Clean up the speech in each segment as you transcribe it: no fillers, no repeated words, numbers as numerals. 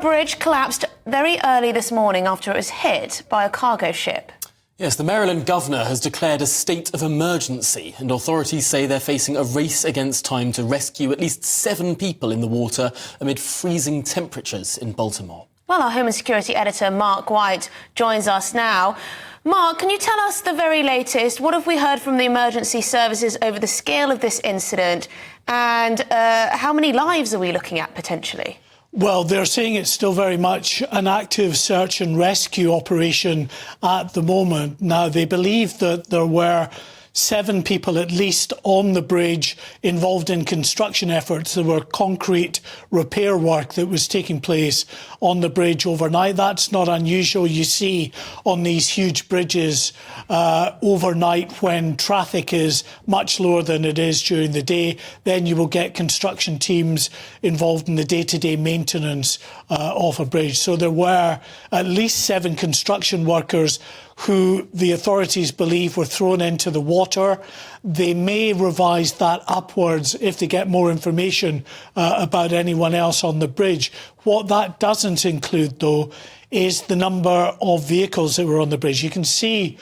Bridge collapsed very early this morning after it was hit by a cargo ship. Yes, the Maryland governor has declared a state of emergency, and authorities say they're facing a race against time to rescue at least 7 people in the water amid freezing temperatures in Baltimore. Well, our Home and Security editor, Mark White, joins us now. Mark, can you tell us the very latest? What have we heard from the emergency services over the scale of this incident, and how many lives are we looking at potentially? Well, they're saying it's still very much an active search and rescue operation at the moment. Now, they believe that there were 7 people at least on the bridge involved in construction efforts. There were concrete repair work that was taking place on the bridge overnight. That's not unusual. You see on these huge bridges overnight when traffic is much lower than it is during the day. Then you will get construction teams involved in the day-to-day maintenance of a bridge. So there were at least 7 construction workers who the authorities believe were thrown into the water. They may revise that upwards if they get more information about anyone else on the bridge. What that doesn't include, though, is the number of vehicles that were on the bridge. You can see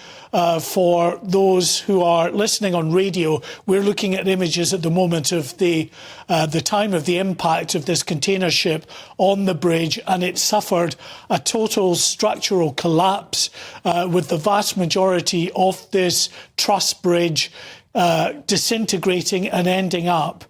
for those who are listening on radio, we're looking at images at the moment of the time of the impact of this container ship on the bridge, and it suffered a total structural collapse with the vast majority of this truss bridge disintegrating and ending up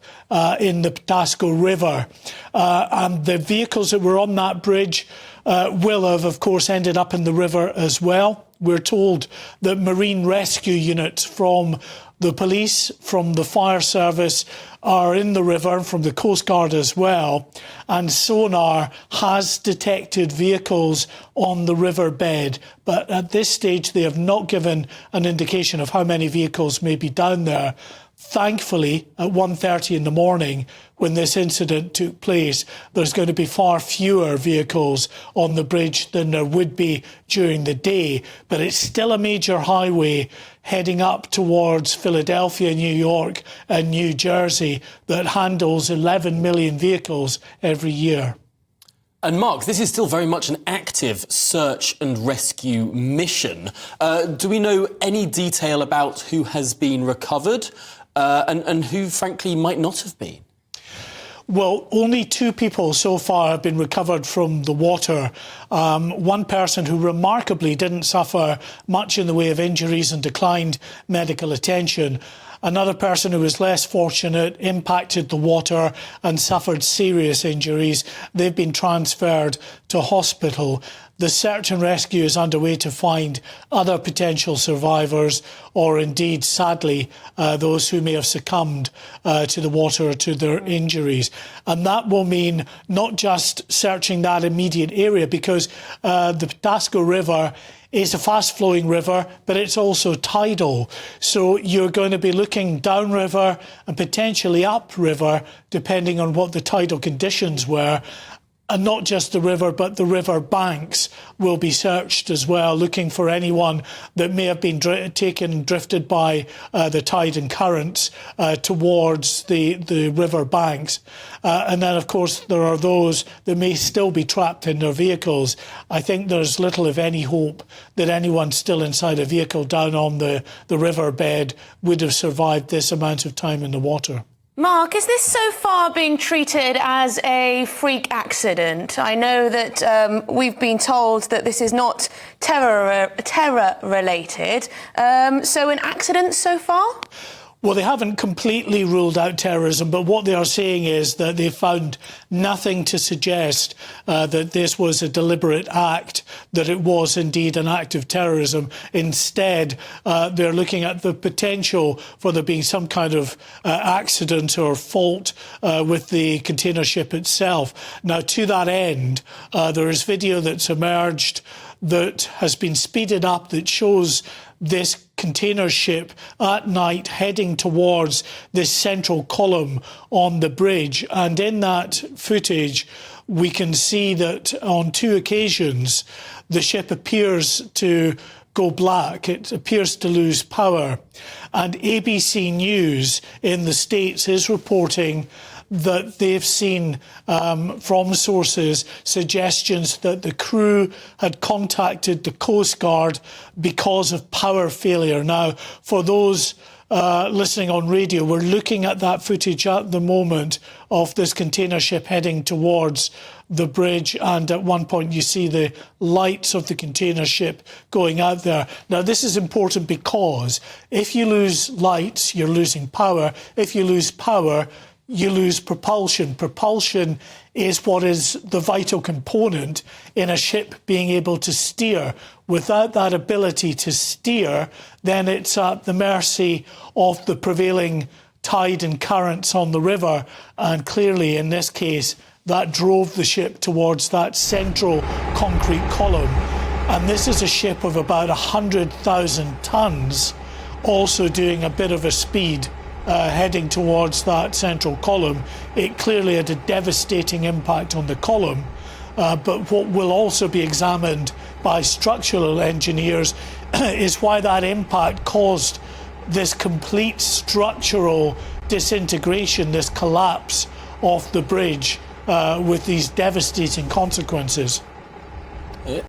in the Patapsco River. And the vehicles that were on that bridge will have, of course, ended up in the river as well. We're told that marine rescue units from the police, from the fire service, are in the river, from the Coast Guard as well. And sonar has detected vehicles on the riverbed. But at this stage, they have not given an indication of how many vehicles may be down there. Thankfully, at 1:30 in the morning, when this incident took place, there's going to be far fewer vehicles on the bridge than there would be during the day. But it's still a major highway heading up towards Philadelphia, New York and New Jersey that handles 11 million vehicles every year. And Mark, this is still very much an active search and rescue mission. Do we know any detail about who has been recovered and who, frankly, might not have been? Well, only 2 people so far have been recovered from the water. One person who remarkably didn't suffer much in the way of injuries and declined medical attention. Another person who was less fortunate impacted the water and suffered serious injuries. They've been transferred to hospital. The search and rescue is underway to find other potential survivors, or indeed, sadly, those who may have succumbed to the water or to their injuries. And that will mean not just searching that immediate area, because the Patapsco River is a fast-flowing river, but it's also tidal. So you're going to be looking downriver and potentially upriver, depending on what the tidal conditions were. And not just the river, but the river banks will be searched as well, looking for anyone that may have been drifted by the tide and currents towards the river banks. And then, of course, there are those that may still be trapped in their vehicles. I think there's little, if any, hope that anyone still inside a vehicle down on the riverbed would have survived this amount of time in the water. Mark, is this so far being treated as a freak accident? I know that we've been told that this is not terror-related. So an accident so far? Well, they haven't completely ruled out terrorism, but what they are saying is that they found nothing to suggest that this was a deliberate act, that it was indeed an act of terrorism. Instead, they're looking at the potential for there being some kind of accident or fault with the container ship itself. Now, to that end, there is video that's emerged that has been speeded up that shows this container ship at night heading towards this central column on the bridge. And in that footage, we can see that on 2 occasions, the ship appears to go black. It appears to lose power. And ABC News in the States is reporting that they've seen from sources suggestions that the crew had contacted the Coast Guard because of power failure. Now, for those listening on radio, we're looking at that footage at the moment of this container ship heading towards the bridge, and at one point you see the lights of the container ship going out there. Now, this is important because if you lose lights, you're losing power. If you lose power, you lose propulsion. Propulsion is what is the vital component in a ship being able to steer. Without that ability to steer, then it's at the mercy of the prevailing tide and currents on the river. And clearly, in this case, that drove the ship towards that central concrete column. And this is a ship of about 100,000 tonnes, also doing a bit of a speed heading towards that central column. It clearly had a devastating impact on the column, but what will also be examined by structural engineers is why that impact caused this complete structural disintegration, this collapse of the bridge with these devastating consequences.